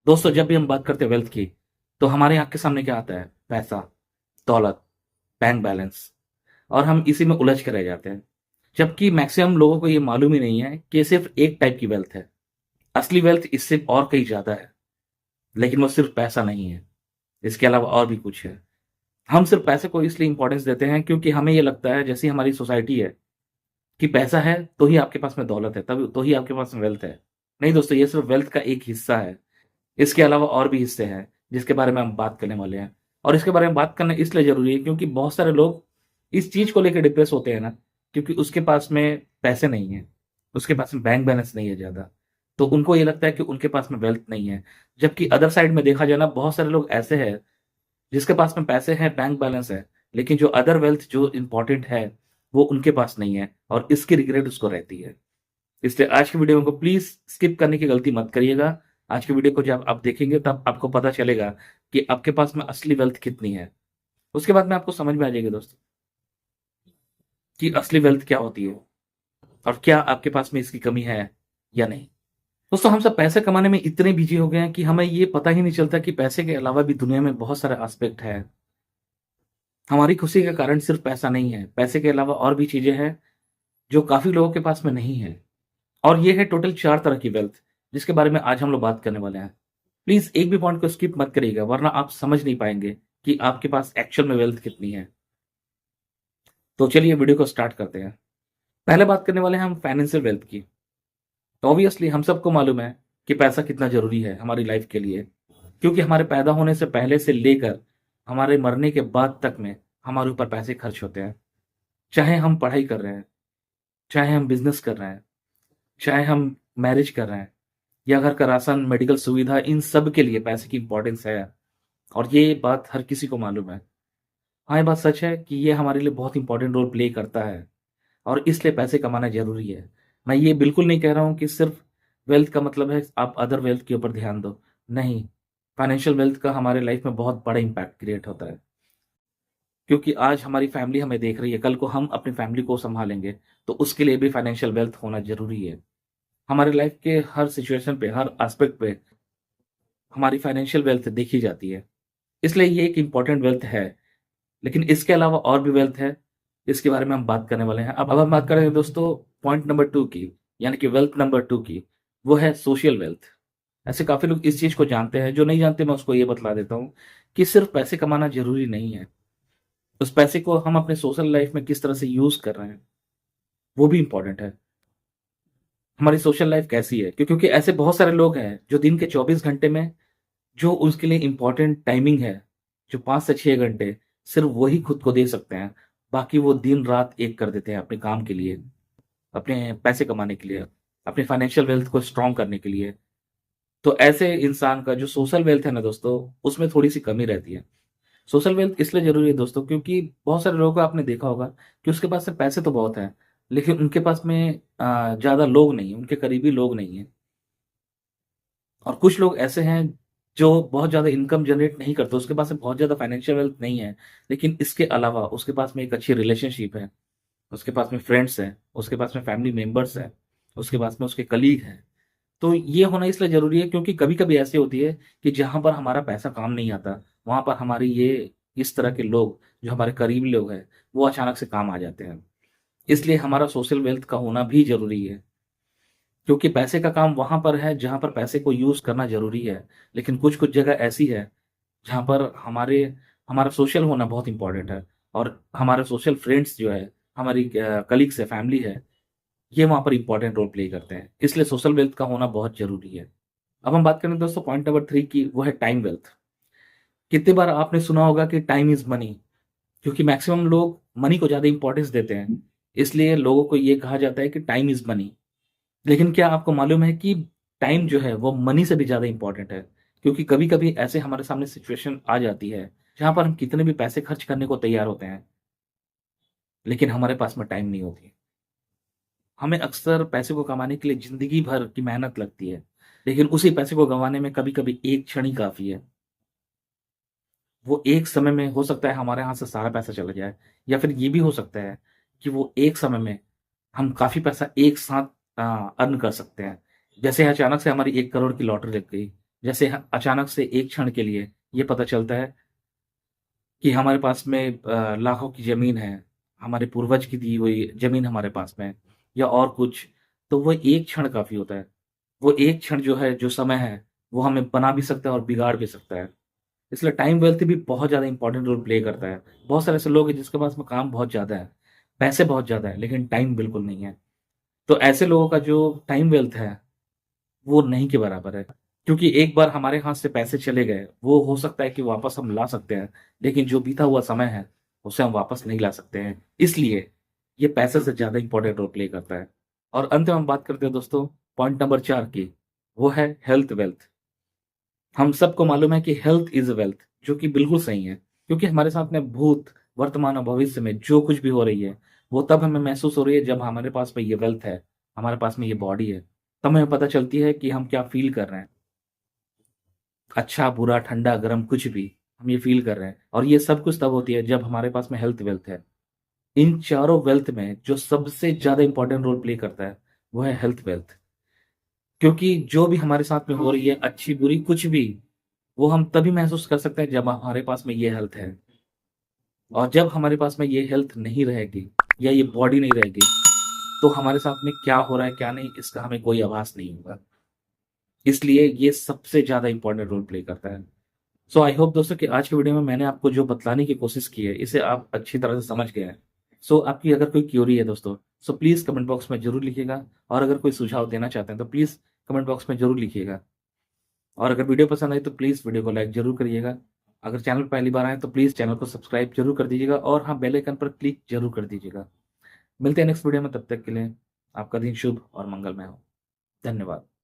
दोस्तों, जब भी हम बात करते हैं वेल्थ की, तो हमारे आँख के सामने क्या आता है? पैसा, दौलत, बैंक बैलेंस, और हम इसी में उलझ के रह जाते हैं। जबकि मैक्सिमम लोगों को ये मालूम ही नहीं है कि ये सिर्फ एक टाइप की वेल्थ है। असली वेल्थ इससे और कहीं ज़्यादा है, लेकिन वो सिर्फ पैसा नहीं है, इसके अलावा और भी कुछ है। हम सिर्फ पैसे को इसलिए इम्पोर्टेंस देते हैं क्योंकि हमें ये लगता है, जैसी हमारी सोसाइटी है, कि पैसा है तो ही आपके पास में दौलत है, तब तो ही आपके पास में वेल्थ है। नहीं दोस्तों, ये सिर्फ वेल्थ का एक हिस्सा है। इसके अलावा और भी हिस्से हैं, जिसके बारे में हम बात करने वाले हैं। और इसके बारे में बात करना इसलिए ज़रूरी है क्योंकि बहुत सारे लोग इस चीज़ को लेके डिप्रेस होते हैं ना, क्योंकि उसके पास में पैसे नहीं हैं, उसके पास में बैंक बैलेंस नहीं है ज़्यादा। तो उनको ये लगता है कि उनके पास में वेल्थ नहीं है। जबकि अदर साइड में देखा जाए ना, बहुत सारे लोग ऐसे हैं, जिसके पास में पैसे हैं, बैंक बैलेंस है, लेकिन जो अदर वेल्थ जो इम्पोर्टेंट है, वो उनके पास नहीं है, और इसकी रिग्रेट उसको रहती है। इसलिए आज की वीडियो को प्लीज़ स्किप करने की गलती मत करिएगा। आज की वीडियो को जब आप देखेंगे तब आपको पता चलेगा कि आपके पास में असली वेल्थ कितनी है। उसके बाद में आपको समझ में आ जाएगी दोस्तों कि असली वेल्थ क्या होती है, और क्या आपके पास में इसकी कमी है या नहीं। दोस्तों, हम सब पैसे कमाने में इतने बिजी हो गए हैं कि हमें ये पता ही नहीं चलता कि पैसे के अलावा भी दुनिया में बहुत सारे एस्पेक्ट है। हमारी खुशी का कारण सिर्फ पैसा नहीं है, पैसे के अलावा और भी चीज़ें हैं जो काफ़ी लोगों के पास में नहीं है। और ये है टोटल 4 तरह की वेल्थ, जिसके बारे में आज हम लोग बात करने वाले हैं। प्लीज़ एक भी पॉइंट को स्किप मत करिएगा, वरना आप समझ नहीं पाएँगे कि आपके पास एक्चुअल में वेल्थ कितनी है। तो चलिए वीडियो को स्टार्ट करते हैं। पहले बात करने वाले हैं हम फाइनेंशियल वेल्थ की। तो ऑब्वियसली हम सबको मालूम है कि पैसा कितना ज़रूरी है हमारी लाइफ के लिए, क्योंकि हमारे पैदा होने से पहले से लेकर हमारे मरने के बाद तक में हमारे ऊपर पैसे खर्च होते हैं। चाहे हम पढ़ाई कर रहे हैं, चाहे हम बिज़नेस कर रहे हैं, चाहे हम मैरिज कर रहे हैं, या घर का राशन, मेडिकल सुविधा, इन सब के लिए पैसे की इंपॉर्टेंस है। और ये बात हर किसी को मालूम है। हाँ, ये बात सच है कि ये हमारे लिए बहुत इंपॉर्टेंट रोल प्ले करता है, और इसलिए पैसे कमाना ज़रूरी है। मैं ये बिल्कुल नहीं कह रहा हूँ कि सिर्फ वेल्थ का मतलब है आप अदर वेल्थ के ऊपर ध्यान दो। नहीं, फाइनेंशियल वेल्थ का हमारे लाइफ में बहुत बड़ा इम्पैक्ट क्रिएट होता है, क्योंकि आज हमारी फैमिली हमें देख रही है, कल को हम अपनी फैमिली को सँभालेंगे, तो उसके लिए भी फाइनेंशियल वेल्थ होना ज़रूरी है। हमारे लाइफ के हर सिचुएशन पे, हर एस्पेक्ट पे हमारी फाइनेंशियल वेल्थ देखी जाती है। इसलिए ये एक इम्पोर्टेंट वेल्थ है, लेकिन इसके अलावा और भी वेल्थ है, इसके बारे में हम बात करने वाले हैं। अब हम बात करेंगे दोस्तों पॉइंट नंबर 2 की, यानी कि वेल्थ नंबर 2 की, वो है सोशल वेल्थ। ऐसे काफ़ी लोग इस चीज़ को जानते हैं, जो नहीं जानते मैं उसको ये बतला देता हूँ कि सिर्फ पैसे कमाना ज़रूरी नहीं है। उस पैसे को हम अपने सोशल लाइफ में किस तरह से यूज़ कर रहे हैं, वो भी इम्पोर्टेंट है। हमारी सोशल लाइफ कैसी है? क्योंकि ऐसे बहुत सारे लोग हैं, जो दिन के 24 घंटे में जो उसके लिए इम्पोर्टेंट टाइमिंग है, जो 5 से 6 घंटे सिर्फ़ वही खुद को दे सकते हैं। बाकी वो दिन-रात एक कर देते हैं अपने काम के लिए, अपने पैसे कमाने के लिए, अपने फाइनेंशियल वेल्थ को स्ट्रॉन्ग करने के लिए। तो ऐसे इंसान का जो सोशल वेल्थ है ना दोस्तों, उसमें थोड़ी-सी कमी रहती है। सोशल वेल्थ इसलिए ज़रूरी है दोस्तों, क्योंकि बहुत सारे लोगों को आपने देखा होगा कि उसके पास में पैसे तो बहुत हैं, लेकिन उनके पास में ज़्यादा लोग नहीं हैं, उनके करीबी लोग नहीं हैं। और कुछ लोग ऐसे हैं जो बहुत ज़्यादा इनकम जनरेट नहीं करते, उसके पास में बहुत ज़्यादा फाइनेंशियल वेल्थ नहीं है, लेकिन इसके अलावा उसके पास में एक अच्छी रिलेशनशिप है, उसके पास में फ्रेंड्स हैं, उसके पास में फैमिली मेंबर्स हैं, उसके पास में उसके कलीग हैं। तो ये होना इसलिए ज़रूरी है क्योंकि कभी-कभी ऐसी होती है कि जहाँ पर हमारा पैसा काम नहीं आता, वहाँ पर हमारी ये इस तरह के लोग, जो हमारे करीबी लोग हैं, वो अचानक से काम आ जाते हैं। इसलिए हमारा सोशल वेल्थ का होना भी ज़रूरी है। क्योंकि पैसे का काम वहाँ पर है जहाँ पर पैसे को यूज़ करना ज़रूरी है। लेकिन कुछ-कुछ जगह ऐसी है जहाँ पर हमारा सोशल होना बहुत इम्पोर्टेंट है, और हमारे सोशल फ्रेंड्स जो है, हमारी कलीग्स है, फैमिली है, ये वहाँ पर इम्पोर्टेंट रोल प्ले करते हैं। इसलिए सोशल वेल्थ का होना बहुत ज़रूरी है। अब हम बात करें दोस्तों पॉइंट नंबर 3 की, वो है टाइम वेल्थ। कितनी बार आपने सुना होगा कि टाइम इज़ मनी, क्योंकि मैक्सिमम लोग मनी को ज़्यादा इम्पोर्टेंस देते हैं। इसलिए लोगों को ये कहा जाता है कि टाइम इज़ मनी। लेकिन क्या आपको मालूम है कि टाइम जो है वो मनी से भी ज़्यादा इम्पोर्टेंट है? क्योंकि कभी-कभी ऐसे हमारे सामने सिचुएशन आ जाती है, जहाँ पर हम कितने भी पैसे खर्च करने को तैयार होते हैं, लेकिन हमारे पास में टाइम नहीं होती। हमें अक्सर पैसे को कमाने के लिए ज़िंदगी भर की मेहनत लगती है, लेकिन उसी पैसे को गँवाने में कभी-कभी एक क्षण ही काफ़ी है। वो एक समय में हो सकता है हमारे हाथ से सारा पैसा चला जाए, या फिर ये भी हो सकता है कि वो एक समय में हम काफ़ी पैसा एक साथ अर्न कर सकते हैं। जैसे अचानक से हमारी 1 करोड़ की लॉटरी लग गई, जैसे अचानक से एक क्षण के लिए ये पता चलता है कि हमारे पास में लाखों की ज़मीन है, हमारे पूर्वज की दी हुई ज़मीन हमारे पास में है या और कुछ, तो वो एक क्षण काफ़ी होता है। वो एक क्षण जो है, जो समय है, वो हमें बना भी सकता है और बिगाड़ भी सकता है। इसलिए टाइम वेल्थ भी बहुत ज़्यादा इम्पोर्टेंट रोल प्ले करता है। बहुत सारे ऐसे लोग हैं जिसके पास में काम बहुत ज़्यादा है, पैसे बहुत ज़्यादा है, लेकिन टाइम बिल्कुल नहीं है। तो ऐसे लोगों का जो टाइम वेल्थ है, वो नहीं के बराबर है। क्योंकि एक बार हमारे हाथ से पैसे चले गए, वो हो सकता है कि वापस हम ला सकते हैं, लेकिन जो बीता हुआ समय है, उसे हम वापस नहीं ला सकते हैं। इसलिए ये पैसे से ज़्यादा इम्पोर्टेंट रोल प्ले करता है। और अंत में हम बात करते हैं दोस्तों पॉइंट नंबर 4 की, वो है हेल्थ वेल्थ। हम सबको मालूम है कि हेल्थ इज़ वेल्थ, जो कि बिल्कुल सही है। क्योंकि हमारे साथ में भूत, वर्तमान और भविष्य में जो कुछ भी हो रही है, वो तब हमें महसूस हो रही है जब हमारे पास में ये वेल्थ है, हमारे पास में ये बॉडी है। तब हमें पता चलती है कि हम क्या फ़ील कर रहे हैं। अच्छा, बुरा, ठंडा, गरम कुछ भी, हम ये फ़ील कर रहे हैं। और ये सब कुछ तब होती है जब हमारे पास में हेल्थ वेल्थ है। इन चारों वेल्थ में जो सबसे ज़्यादा इम्पोर्टेंट रोल प्ले करता है, वो है हेल्थ वेल्थ। क्योंकि जो भी हमारे साथ में हो रही है, अच्छी-बुरी कुछ भी, वो हम तभी महसूस कर सकते हैं जब हमारे पास में ये हेल्थ है। और जब हमारे पास में ये हेल्थ नहीं रहेगी या ये बॉडी नहीं रहेगी, तो हमारे साथ में क्या हो रहा है, क्या नहीं, इसका हमें कोई आभास नहीं होगा। इसलिए ये सबसे ज़्यादा इम्पोर्टेंट रोल प्ले करता है। सो आई होप दोस्तों कि आज की वीडियो में मैंने आपको जो बतलाने की कोशिश की है, इसे आप अच्छी तरह से समझ गए हैं। सो आपकी अगर कोई क्वेरी है दोस्तों, सो प्लीज़ कमेंट बॉक्स में ज़रूर लिखिएगा और अगर कोई सुझाव देना चाहते हैं, तो प्लीज़ कमेंट बॉक्स में ज़रूर लिखिएगा। और अगर वीडियो पसंद आई तो प्लीज़ वीडियो को लाइक ज़रूर करिएगा। अगर चैनल पे पहली बार आएँ तो प्लीज़ चैनल को सब्सक्राइब ज़रूर कर दीजिएगा और हाँ, बेल आइकन पर क्लिक ज़रूर कर दीजिएगा। मिलते हैं नेक्स्ट वीडियो में, तब तक के लिए आपका दिन शुभ और मंगलमय हो। धन्यवाद।